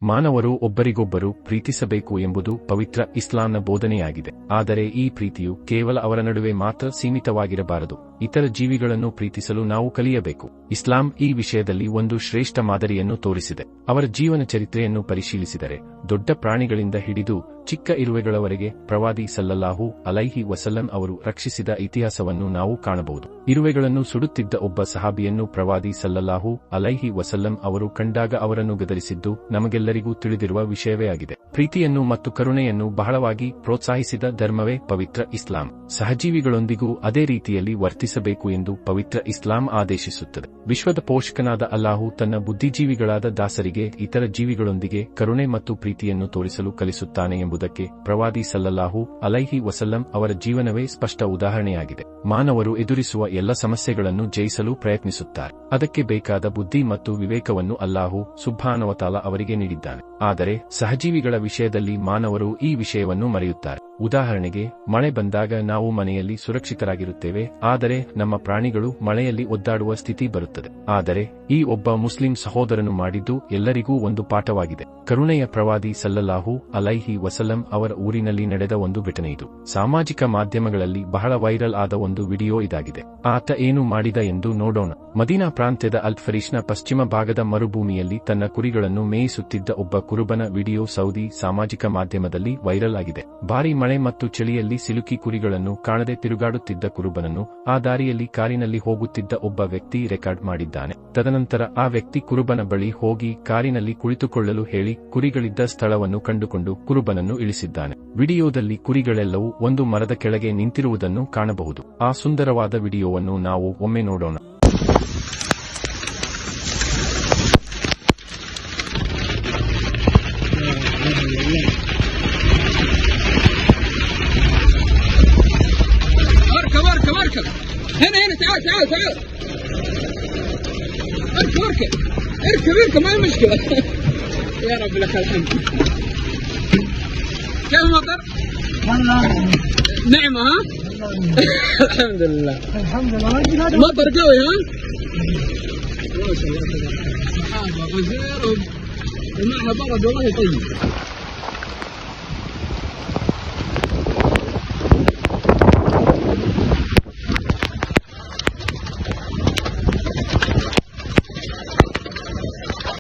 ಮಾನವರು ಒಬ್ಬರಿಗೊಬ್ಬರು ಪ್ರೀತಿಸಬೇಕು ಎಂಬುದು ಪವಿತ್ರ ಇಸ್ಲಾಂನ ಬೋಧನೆಯಾಗಿದೆ. ಆದರೆ ಈ ಪ್ರೀತಿಯು ಕೇವಲ ಅವರ ನಡುವೆ ಮಾತ್ರ ಸೀಮಿತವಾಗಿರಬಾರದು. ಇತರ ಜೀವಿಗಳನ್ನು ಪ್ರೀತಿಸಲು ನಾವು ಕಲಿಯಬೇಕು. ಇಸ್ಲಾಂ ಈ ವಿಷಯದಲ್ಲಿ ಒಂದು ಶ್ರೇಷ್ಠ ಮಾದರಿಯನ್ನು ತೋರಿಸಿದೆ. ಅವರ ಜೀವನ ಚರಿತ್ರೆಯನ್ನು ಪರಿಶೀಲಿಸಿದರೆ ದೊಡ್ಡ ಪ್ರಾಣಿಗಳಿಂದ ಹಿಡಿದು ಚಿಕ್ಕ ಇರುವೆಗಳವರೆಗೆ ಪ್ರವಾದಿ ಸಲ್ಲಲ್ಲಾಹು ಅಲೈಹಿ ವಸಲ್ಲಂ ಅವರು ರಕ್ಷಿಸಿದ ಇತಿಹಾಸವನ್ನು ನಾವು ಕಾಣಬಹುದು. ಇರುವೆಗಳನ್ನು ಸುಡುತ್ತಿದ್ದ ಒಬ್ಬ ಸಹಾಬಿಯನ್ನು ಪ್ರವಾದಿ ಸಲ್ಲಲ್ಲಾಹು ಅಲೈಹಿ ವಸಲ್ಲಂ ಅವರು ಕಂಡಾಗ ಅವರನ್ನು ಗದರಿಸಿದ್ದು ನಮಗೆಲ್ಲರಿಗೂ ತಿಳಿದಿರುವ ವಿಷಯವೇ ಆಗಿದೆ. ಪ್ರೀತಿಯನ್ನು ಮತ್ತು ಕರುಣೆಯನ್ನು ಬಹಳವಾಗಿ ಪ್ರೋತ್ಸಾಹಿಸಿದ ಧರ್ಮವೇ ಪವಿತ್ರ ಇಸ್ಲಾಂ. ಸಹಜೀವಿಗಳೊಂದಿಗೂ ಅದೇ ರೀತಿಯಲ್ಲಿ ವರ್ತಿಸಬೇಕು ಎಂದು ಪವಿತ್ರ ಇಸ್ಲಾಂ ಆದೇಶಿಸುತ್ತದೆ. ವಿಶ್ವದ ಪೋಷಕನಾದ ಅಲ್ಲಾಹು ತನ್ನ ಬುದ್ಧಿಜೀವಿಗಳಾದ ದಾಸರಿಗೆ ಇತರ ಜೀವಿಗಳೊಂದಿಗೆ ಕರುಣೆ ಮತ್ತು ಪ್ರೀತಿಯನ್ನು ತೋರಿಸಲು ಕಲಿಸುತ್ತಾನೆ ಎಂಬುದಕ್ಕೆ ಪ್ರವಾದಿ ಸಲ್ಲಲ್ಲಾಹು ಅಲೈಹಿ ವಸಲ್ಲಂ ಅವರ ಜೀವನವೇ ಸ್ಪಷ್ಟ ಉದಾಹರಣೆಯಾಗಿದೆ. ಮಾನವರು ಎದುರಿಸುವ ಎಲ್ಲ ಸಮಸ್ಯೆಗಳನ್ನು ಜಯಿಸಲು ಪ್ರಯತ್ನಿಸುತ್ತಾರೆ. ಅದಕ್ಕೆ ಬೇಕಾದ ಬುದ್ಧಿ ಮತ್ತು ವಿವೇಕವನ್ನು ಅಲ್ಲಾಹು ಸುಬ್ಹಾನಹು ವ ತಆಲಾ ಅವರಿಗೆ ನೀಡಿದ್ದಾನೆ. ಆದರೆ ಸಹಜೀವಿಗಳ ವಿಷಯದಲ್ಲಿ ಮಾನವರು ಈ ವಿಷಯವನ್ನು ಮರೆಯುತ್ತಾರೆ. ಉದಾಹರಣೆಗೆ, ಮಳೆ ಬಂದಾಗ ನಾವು ಮನೆಯಲ್ಲಿ ಸುರಕ್ಷಿತರಾಗಿರುತ್ತೇವೆ, ಆದರೆ ನಮ್ಮ ಪ್ರಾಣಿಗಳು ಮಳೆಯಲ್ಲಿ ಒದ್ದಾಡುವ ಸ್ಥಿತಿ ಬರುತ್ತದೆ. ಆದರೆ ಈ ಒಬ್ಬ ಮುಸ್ಲಿಂ ಸಹೋದರನು ಮಾಡಿದ್ದು ಎಲ್ಲರಿಗೂ ಒಂದು ಪಾಠವಾಗಿದೆ. ಕರುಣೆಯ ಪ್ರವಾದಿ ಸಲ್ಲಲ್ಲಾಹು ಅಲೈಹಿ ವಸಲ್ಲಂ ಅವರ ಊರಿನಲ್ಲಿ ನಡೆದ ಒಂದು ಘಟನೆಯಿದು. ಸಾಮಾಜಿಕ ಮಾಧ್ಯಮಗಳಲ್ಲಿ ಬಹಳ ವೈರಲ್ ಆದ ಒಂದು ವಿಡಿಯೋ ಇದಾಗಿದೆ. ಆತ ಏನು ಮಾಡಿದ ಎಂದು ನೋಡೋಣ. ಮದೀನಾ ಪ್ರಾಂತ್ಯದ ಅಲ್ಫರೀಷ್ನ ಪಶ್ಚಿಮ ಭಾಗದ ಮರುಭೂಮಿಯಲ್ಲಿ ತನ್ನ ಕುರಿಗಳನ್ನು ಮೇಯಿಸುತ್ತಿದ್ದ ಒಬ್ಬ ಕುರುಬನ ವಿಡಿಯೋ ಸೌದಿ ಸಾಮಾಜಿಕ ಮಾಧ್ಯಮದಲ್ಲಿ ವೈರಲ್ ಆಗಿದೆ. ಭಾರೀ ಮಳೆ ಮತ್ತು ಚಳಿಯಲ್ಲಿ ಸಿಲುಕಿ ಕುರಿಗಳನ್ನು ಕಾಣದೆ ತಿರುಗಾಡುತ್ತಿದ್ದ ಕುರುಬನನ್ನು ಆ ದಾರಿಯಲ್ಲಿ ಕಾರಿನಲ್ಲಿ ಹೋಗುತ್ತಿದ್ದ ಒಬ್ಬ ವ್ಯಕ್ತಿ ರೆಕಾರ್ಡ್ ಮಾಡಿದ್ದಾನೆ. ತದನಂತರ ಆ ವ್ಯಕ್ತಿ ಕುರುಬನ ಬಳಿ ಹೋಗಿ ಕಾರಿನಲ್ಲಿ ಕುಳಿತುಕೊಳ್ಳಲು ಹೇಳಿ ಕುರಿಗಳಿದ್ದ ಸ್ಥಳವನ್ನು ಕಂಡುಕೊಂಡು ಕುರುಬನನ್ನು ಇಳಿಸಿದ್ದಾನೆ. ವಿಡಿಯೋದಲ್ಲಿ ಕುರಿಗಳೆಲ್ಲವೂ ಒಂದು ಮರದ ಕೆಳಗೆ ನಿಂತಿರುವುದನ್ನು ಕಾಣಬಹುದು. ಆ ಸುಂದರವಾದ ವಿಡಿಯೋವನ್ನು ನಾವು ಒಮ್ಮೆ ನೋಡೋಣ. هنا تعال اركب ما هي مشكلة. يا رب لك الحمد. كيف المطر؟ نعمة ها؟ الحمد لله مطر قوي ها؟ ما شاء الله صحابة غزير ومعنا برد والله طيب.